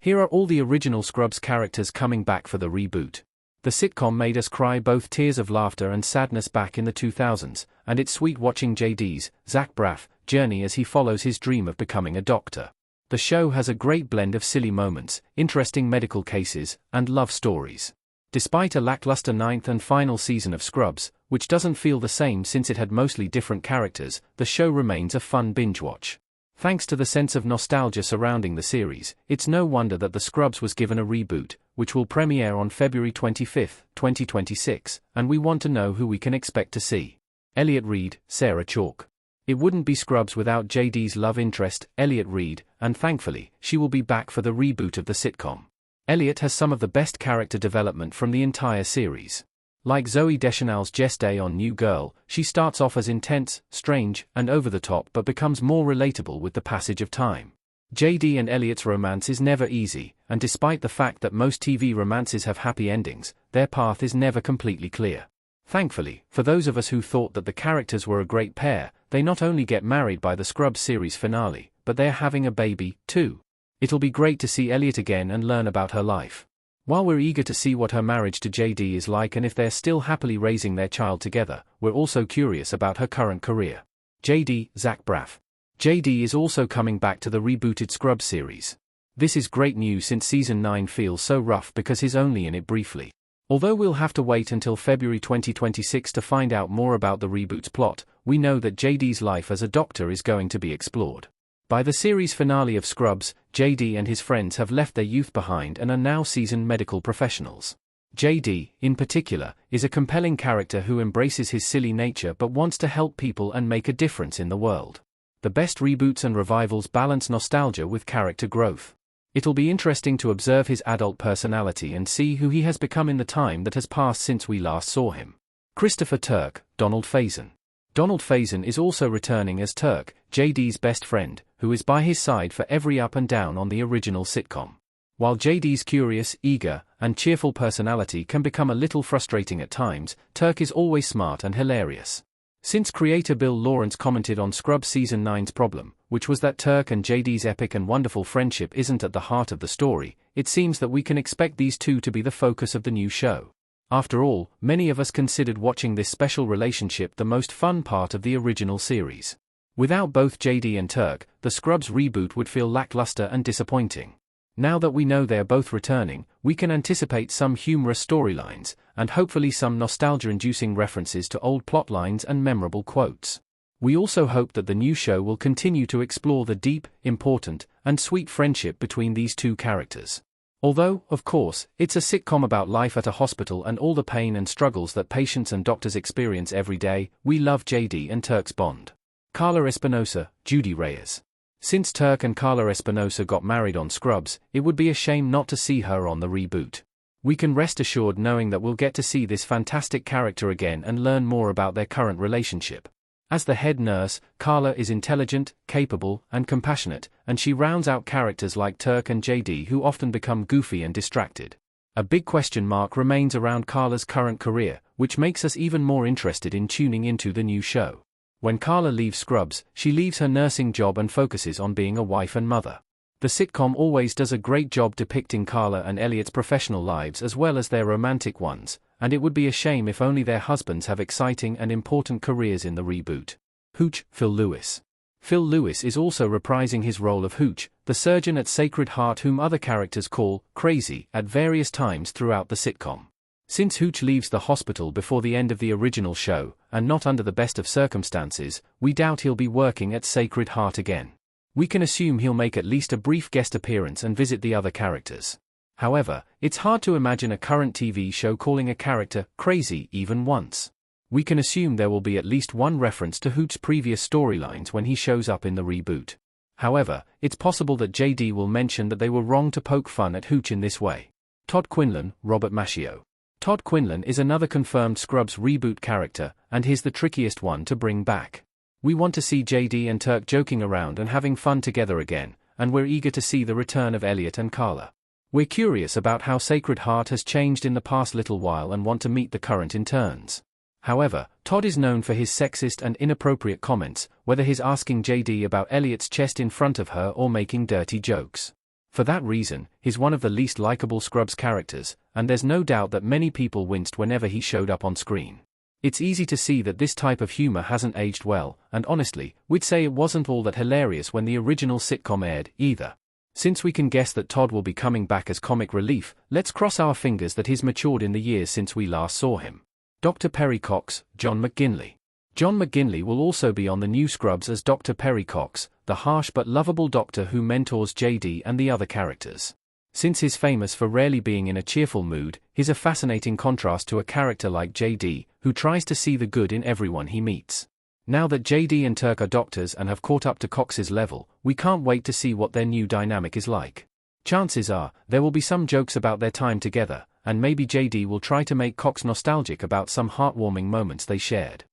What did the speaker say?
Here are all the original Scrubs characters coming back for the reboot. The sitcom made us cry both tears of laughter and sadness back in the 2000s, and it's sweet watching JD's, Zach Braff, journey as he follows his dream of becoming a doctor. The show has a great blend of silly moments, interesting medical cases, and love stories. Despite a lackluster ninth and final season of Scrubs, which doesn't feel the same since it had mostly different characters, the show remains a fun binge watch. Thanks to the sense of nostalgia surrounding the series, it's no wonder that The Scrubs was given a reboot, which will premiere on February 25, 2026, and we want to know who we can expect to see. Elliot Reed, Sarah Chalk. It wouldn't be Scrubs without JD's love interest, Elliot Reed, and thankfully, she will be back for the reboot of the sitcom. Elliot has some of the best character development from the entire series. Like Zooey Deschanel's Jess Day on New Girl, she starts off as intense, strange, and over-the-top but becomes more relatable with the passage of time. JD and Elliot's romance is never easy, and despite the fact that most TV romances have happy endings, their path is never completely clear. Thankfully, for those of us who thought that the characters were a great pair, they not only get married by the Scrubs series finale, but they're having a baby, too. It'll be great to see Elliot again and learn about her life. While we're eager to see what her marriage to JD is like and if they're still happily raising their child together, we're also curious about her current career. JD, Zach Braff. JD is also coming back to the rebooted Scrubs series. This is great news since Season 9 feels so rough because he's only in it briefly. Although we'll have to wait until February 2026 to find out more about the reboot's plot, we know that JD's life as a doctor is going to be explored. By the series finale of Scrubs, JD and his friends have left their youth behind and are now seasoned medical professionals. JD, in particular, is a compelling character who embraces his silly nature but wants to help people and make a difference in the world. The best reboots and revivals balance nostalgia with character growth. It'll be interesting to observe his adult personality and see who he has become in the time that has passed since we last saw him. Christopher Turk, Donald Faison. Donald Faison is also returning as Turk, JD's best friend, who is by his side for every up and down on the original sitcom. While JD's curious, eager, and cheerful personality can become a little frustrating at times, Turk is always smart and hilarious. Since creator Bill Lawrence commented on Scrubs Season 9's problem, which was that Turk and JD's epic and wonderful friendship isn't at the heart of the story, it seems that we can expect these two to be the focus of the new show. After all, many of us considered watching this special relationship the most fun part of the original series. Without both JD and Turk, the Scrubs reboot would feel lackluster and disappointing. Now that we know they are both returning, we can anticipate some humorous storylines, and hopefully some nostalgia-inducing references to old plotlines and memorable quotes. We also hope that the new show will continue to explore the deep, important, and sweet friendship between these two characters. Although, of course, it's a sitcom about life at a hospital and all the pain and struggles that patients and doctors experience every day, we love JD and Turk's bond. Carla Espinosa, Judy Reyes. Since Turk and Carla Espinosa got married on Scrubs, it would be a shame not to see her on the reboot. We can rest assured knowing that we'll get to see this fantastic character again and learn more about their current relationship. As the head nurse, Carla is intelligent, capable, and compassionate, and she rounds out characters like Turk and JD who often become goofy and distracted. A big question mark remains around Carla's current career, which makes us even more interested in tuning into the new show. When Carla leaves Scrubs, she leaves her nursing job and focuses on being a wife and mother. The sitcom always does a great job depicting Carla and Elliot's professional lives as well as their romantic ones, and it would be a shame if only their husbands have exciting and important careers in the reboot. Hooch, Phil Lewis. Phil Lewis is also reprising his role of Hooch, the surgeon at Sacred Heart whom other characters call crazy at various times throughout the sitcom. Since Hooch leaves the hospital before the end of the original show, and not under the best of circumstances, we doubt he'll be working at Sacred Heart again. We can assume he'll make at least a brief guest appearance and visit the other characters. However, it's hard to imagine a current TV show calling a character crazy even once. We can assume there will be at least one reference to Hooch's previous storylines when he shows up in the reboot. However, it's possible that JD will mention that they were wrong to poke fun at Hooch in this way. Todd Quinlan, Robert Macchio. Todd Quinlan is another confirmed Scrubs reboot character, and he's the trickiest one to bring back. We want to see JD and Turk joking around and having fun together again, and we're eager to see the return of Elliot and Carla. We're curious about how Sacred Heart has changed in the past little while and want to meet the current interns. However, Todd is known for his sexist and inappropriate comments, whether he's asking JD about Elliot's chest in front of her or making dirty jokes. For that reason, he's one of the least likable Scrubs characters, and there's no doubt that many people winced whenever he showed up on screen. It's easy to see that this type of humor hasn't aged well, and honestly, we'd say it wasn't all that hilarious when the original sitcom aired, either. Since we can guess that Todd will be coming back as comic relief, let's cross our fingers that he's matured in the years since we last saw him. Dr. Perry Cox, John McGinley. John McGinley will also be on the new Scrubs as Dr. Perry Cox, the harsh but lovable doctor who mentors JD and the other characters. Since he's famous for rarely being in a cheerful mood, he's a fascinating contrast to a character like JD, who tries to see the good in everyone he meets. Now that JD and Turk are doctors and have caught up to Cox's level, we can't wait to see what their new dynamic is like. Chances are, there will be some jokes about their time together, and maybe JD will try to make Cox nostalgic about some heartwarming moments they shared.